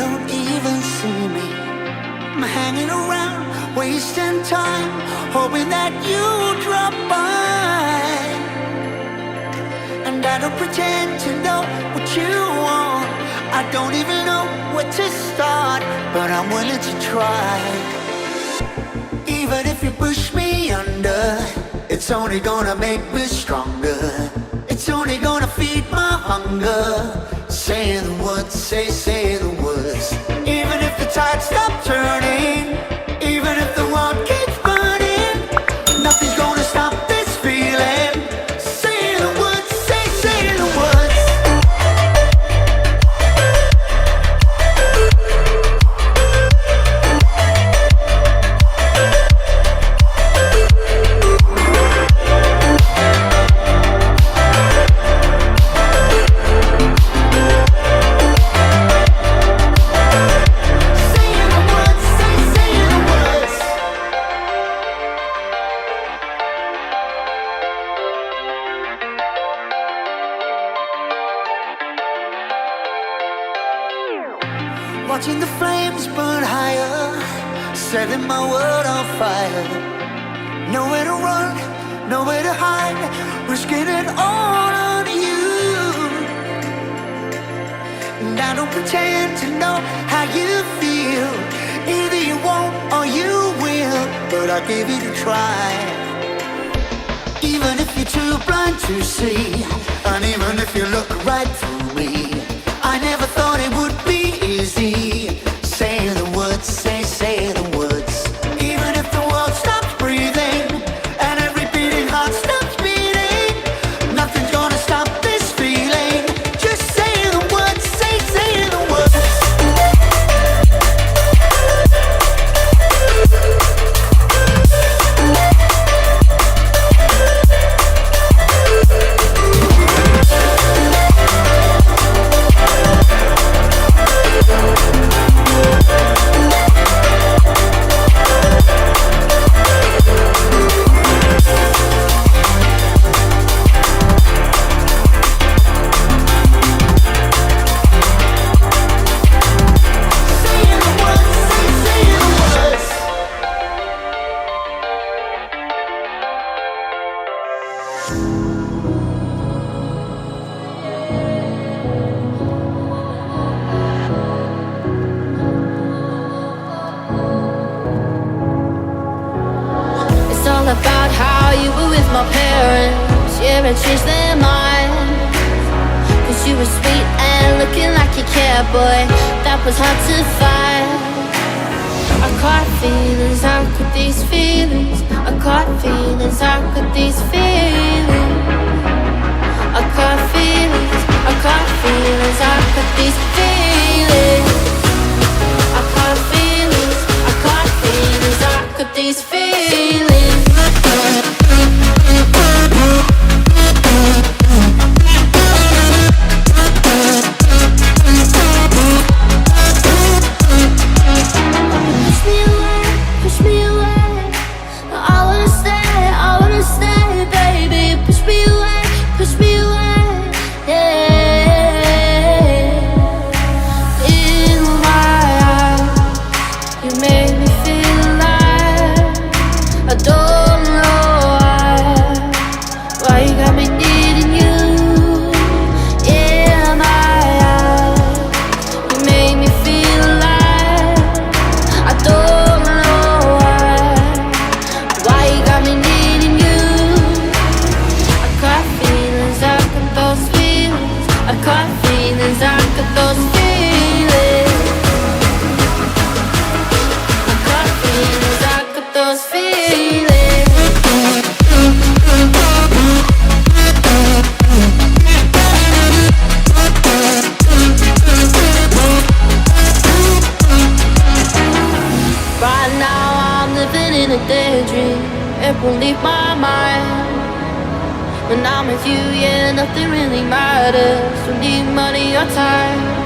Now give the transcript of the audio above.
don't even see me. I'm hanging around, wasting time, hoping that you drop by. And I don't pretend to know what you want. I don't even know where to start, but I'm willing to try. Even if you push me under, it's only gonna make me stronger. It's only gonna feed my hunger. Say the words, say the words. Even if the tide stops turning, even if the world keeps burning, nothing's gonna stop this feeling. Say the words, say the words. Watching the flames burn higher, setting my world on fire. Nowhere to run, nowhere to hide, risking it all on you. And I don't pretend to know how you feel. Either you won't or you will, but I'll give it a try. Even if you're too blind to see, and even if you look right through me, I never thought it would be easy. Say the words, say the words. Even if the world stops breathing and every beating heart stops beating, nothing's gonna stop this feeling. Just say the words, say the words. About how you were with my parents, yeah, I changed their mind. Cause you were sweet and looking like you cared, boy, that was hard to find. I caught feelings, how could these feelings? I caught feelings, how could these feelings? I caught feelings, I caught feelings, how could these feelings? I caught feelings, I caught feelings, how could these feelings? Push me away. I wanna stay, baby. Push me away, yeah. In my eyes, you made me feel alive. I don't know why you got me needing you. In my eyes, you made me feel alive. I don't know why you got me needing you. I caught feelings, I got those feelings. I caught feelings, I got those feelings. I caught feelings, I got those feelings. Right now I'm living in a daydream. It won't leave my mind. When I'm with you, yeah, nothing really matters. Don't need money or time.